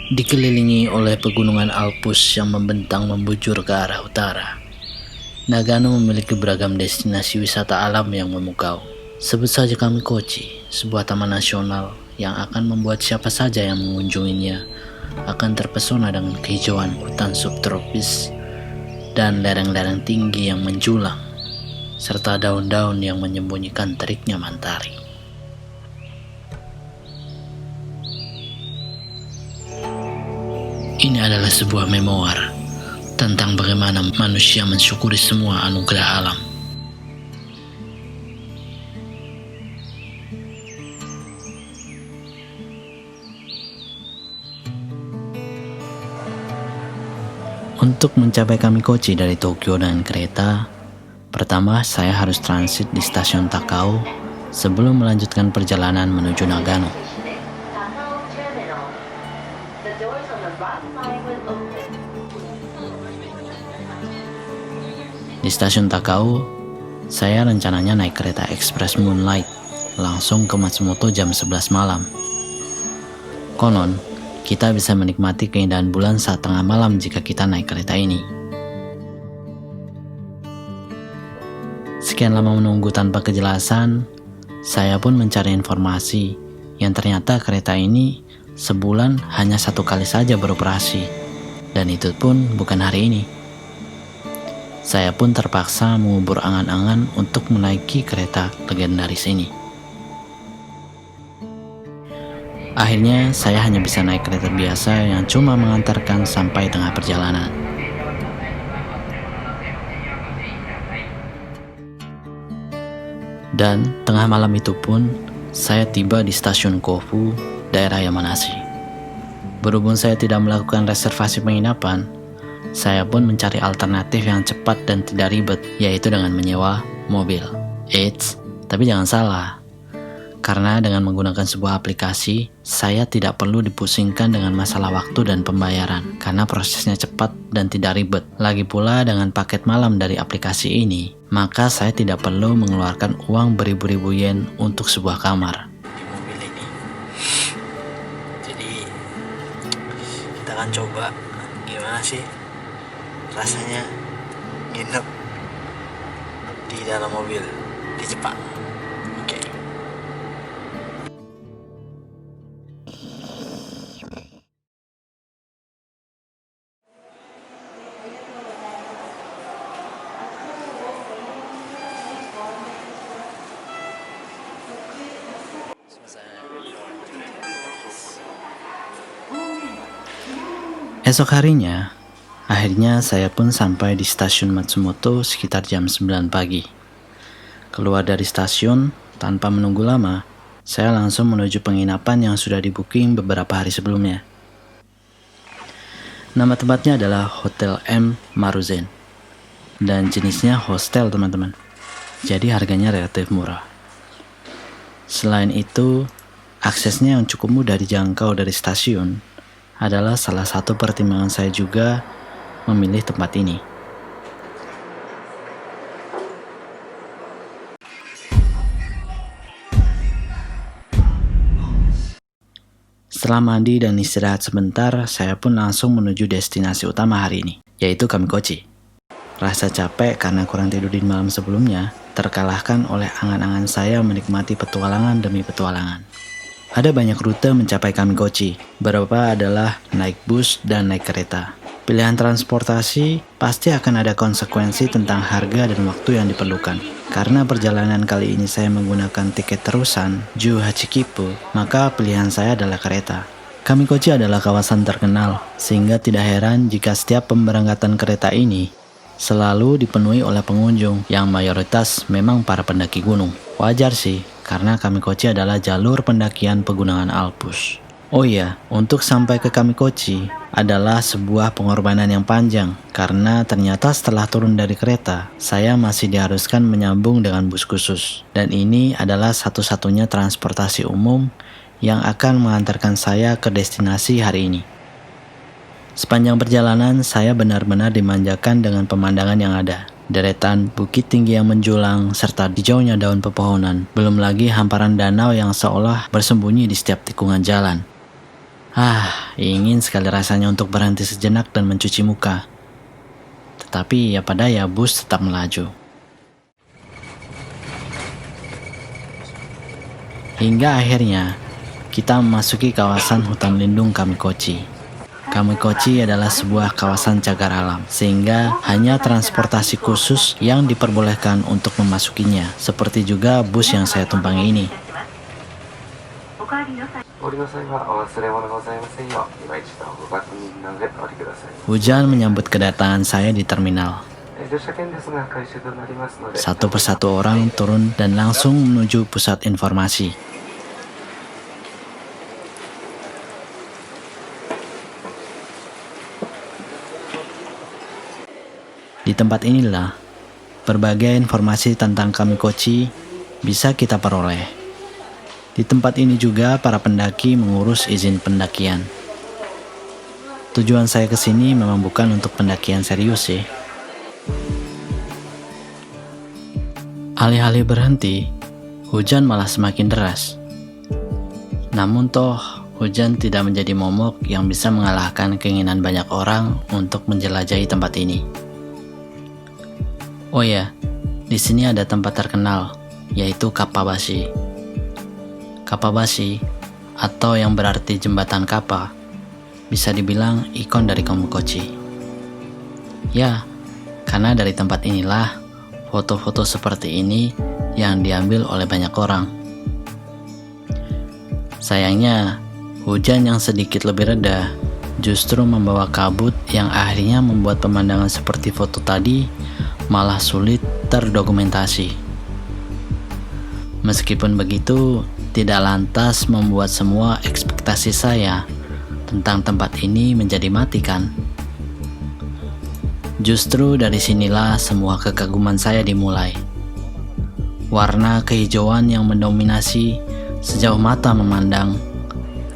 Dikelilingi oleh pegunungan Alpus yang membentang membujur ke arah utara, Nagano memiliki beragam destinasi wisata alam yang memukau. Sebut saja Kamikochi, sebuah taman nasional yang akan membuat siapa saja yang mengunjunginya akan terpesona dengan kehijauan hutan subtropis dan lereng-lereng tinggi yang menjulang, serta daun-daun yang menyembunyikan teriknya mentari. Ini adalah sebuah memoir tentang bagaimana manusia mensyukuri semua anugerah alam. Untuk mencapai Kamikochi dari Tokyo dengan kereta, pertama saya harus transit di stasiun Takao sebelum melanjutkan perjalanan menuju Nagano. Di stasiun Takao, saya rencananya naik kereta ekspres Moonlight langsung ke Matsumoto jam 11 malam. Konon, kita bisa menikmati keindahan bulan saat tengah malam jika kita naik kereta ini. Sekian lama menunggu tanpa kejelasan, saya pun mencari informasi yang ternyata kereta ini sebulan hanya 1 kali saja beroperasi, dan itu pun bukan hari ini. Saya pun terpaksa mengubur angan-angan untuk menaiki kereta legendaris ini. Akhirnya saya hanya bisa naik kereta biasa yang cuma mengantarkan sampai tengah perjalanan. Dan tengah malam itu pun saya tiba di stasiun Kofu, daerah Yamanashi. Berhubung saya tidak melakukan reservasi penginapan, saya pun mencari alternatif yang cepat dan tidak ribet, yaitu dengan menyewa mobil. Eits, tapi jangan salah. Karena dengan menggunakan sebuah aplikasi, saya tidak perlu dipusingkan dengan masalah waktu dan pembayaran, karena prosesnya cepat dan tidak ribet. Lagi pula dengan paket malam dari aplikasi ini, maka saya tidak perlu mengeluarkan uang beribu-ribu yen untuk sebuah kamar. Di mobil ini. Jadi, kita akan coba gimana sih rasanya nginep di dalam mobil di Jepang. Oke. Esok harinya, akhirnya saya pun sampai di stasiun Matsumoto sekitar jam 9 pagi. Keluar dari stasiun, tanpa menunggu lama, saya langsung menuju penginapan yang sudah di-booking beberapa hari sebelumnya. Nama tempatnya adalah Hotel M. Maruzen. Dan jenisnya hostel, teman-teman. Jadi harganya relatif murah. Selain itu, aksesnya yang cukup mudah dijangkau dari stasiun adalah salah satu pertimbangan saya juga memilih tempat ini. Setelah mandi dan istirahat sebentar, saya pun langsung menuju destinasi utama hari ini, yaitu Kamikochi. Rasa capek karena kurang tidur di malam sebelumnya terkalahkan oleh angan-angan saya menikmati petualangan demi petualangan. Ada banyak rute mencapai Kamikochi, beberapa adalah naik bus dan naik kereta. Pilihan transportasi pasti akan ada konsekuensi tentang harga dan waktu yang diperlukan. Karena perjalanan kali ini saya menggunakan tiket terusan Ju Hachikipu, maka pilihan saya adalah kereta. Kamikochi adalah kawasan terkenal, sehingga tidak heran jika setiap pemberangkatan kereta ini selalu dipenuhi oleh pengunjung yang mayoritas memang para pendaki gunung. Wajar sih, karena Kamikochi adalah jalur pendakian pegunungan Alpus. Oh iya, untuk sampai ke Kamikochi adalah sebuah pengorbanan yang panjang, karena ternyata setelah turun dari kereta, saya masih diharuskan menyambung dengan bus khusus. Dan ini adalah satu-satunya transportasi umum yang akan mengantarkan saya ke destinasi hari ini. Sepanjang perjalanan, saya benar-benar dimanjakan dengan pemandangan yang ada. Deretan bukit tinggi yang menjulang, serta hijaunya daun pepohonan. Belum lagi hamparan danau yang seolah bersembunyi di setiap tikungan jalan. Ingin sekali rasanya untuk berhenti sejenak dan mencuci muka. Tetapi apa daya, bus tetap melaju. Hingga akhirnya, kita memasuki kawasan hutan lindung Kamikochi. Kamikochi adalah sebuah kawasan cagar alam, sehingga hanya transportasi khusus yang diperbolehkan untuk memasukinya, seperti juga bus yang saya tumpangi ini. Hujan menyambut kedatangan saya di terminal. Satu persatu orang turun dan langsung menuju pusat informasi. Di tempat inilah, berbagai informasi tentang Kamikochi bisa kita peroleh. Di tempat ini juga para pendaki mengurus izin pendakian. Tujuan saya ke sini memang bukan untuk pendakian serius sih. Alih-alih berhenti, hujan malah semakin deras. Namun toh, hujan tidak menjadi momok yang bisa mengalahkan keinginan banyak orang untuk menjelajahi tempat ini. Oh ya, di sini ada tempat terkenal, yaitu Kappabashi. Kappabashi, atau yang berarti jembatan kappa, bisa dibilang ikon dari Kamikochi. Ya, karena dari tempat inilah foto-foto seperti ini yang diambil oleh banyak orang. Sayangnya, hujan yang sedikit lebih reda justru membawa kabut yang akhirnya membuat pemandangan seperti foto tadi malah sulit terdokumentasi. Meskipun begitu, tidak lantas membuat semua ekspektasi saya tentang tempat ini menjadi mati kan? Justru dari sinilah semua kekaguman saya dimulai. Warna kehijauan yang mendominasi sejauh mata memandang,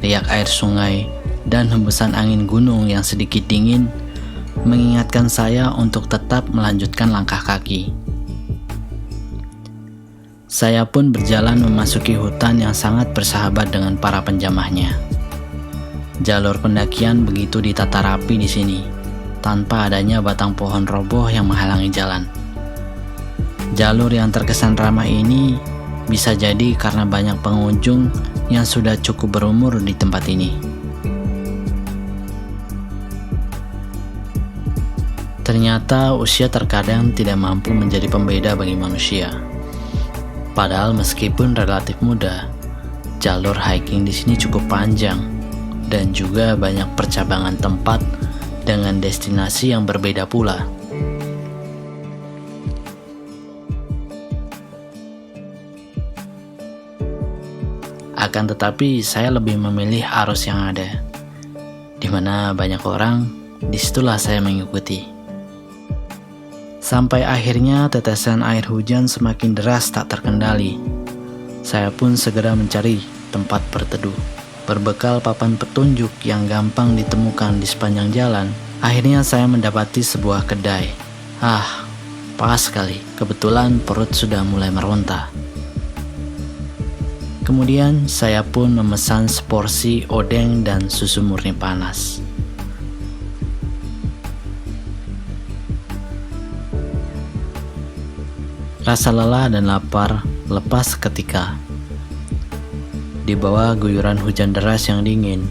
riak air sungai, dan hembusan angin gunung yang sedikit dingin mengingatkan saya untuk tetap melanjutkan langkah kaki. Saya pun berjalan memasuki hutan yang sangat bersahabat dengan para penjamahnya. Jalur pendakian begitu ditata rapi di sini, tanpa adanya batang pohon roboh yang menghalangi jalan. Jalur yang terkesan ramah ini bisa jadi karena banyak pengunjung yang sudah cukup berumur di tempat ini. Ternyata usia terkadang tidak mampu menjadi pembeda bagi manusia. Padahal meskipun relatif muda, jalur hiking di sini cukup panjang dan juga banyak percabangan tempat dengan destinasi yang berbeda pula. Akan tetapi saya lebih memilih arus yang ada, di mana banyak orang, disitulah saya mengikuti. Sampai akhirnya tetesan air hujan semakin deras tak terkendali. Saya pun segera mencari tempat berteduh. Berbekal papan petunjuk yang gampang ditemukan di sepanjang jalan, akhirnya saya mendapati sebuah kedai. Pas sekali, kebetulan perut sudah mulai meronta. Kemudian saya pun memesan seporsi odeng dan susu murni panas. Rasa lelah dan lapar lepas seketika. Di bawah guyuran hujan deras yang dingin,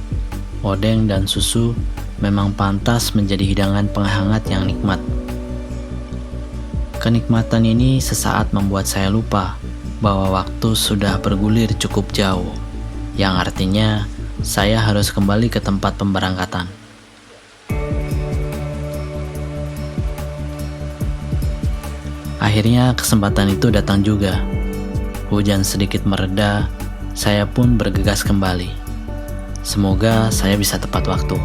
odeng dan susu memang pantas menjadi hidangan penghangat yang nikmat. Kenikmatan ini sesaat membuat saya lupa bahwa waktu sudah bergulir cukup jauh, yang artinya saya harus kembali ke tempat pemberangkatan. Akhirnya kesempatan itu datang juga. Hujan sedikit mereda, saya pun bergegas kembali. Semoga saya bisa tepat waktu.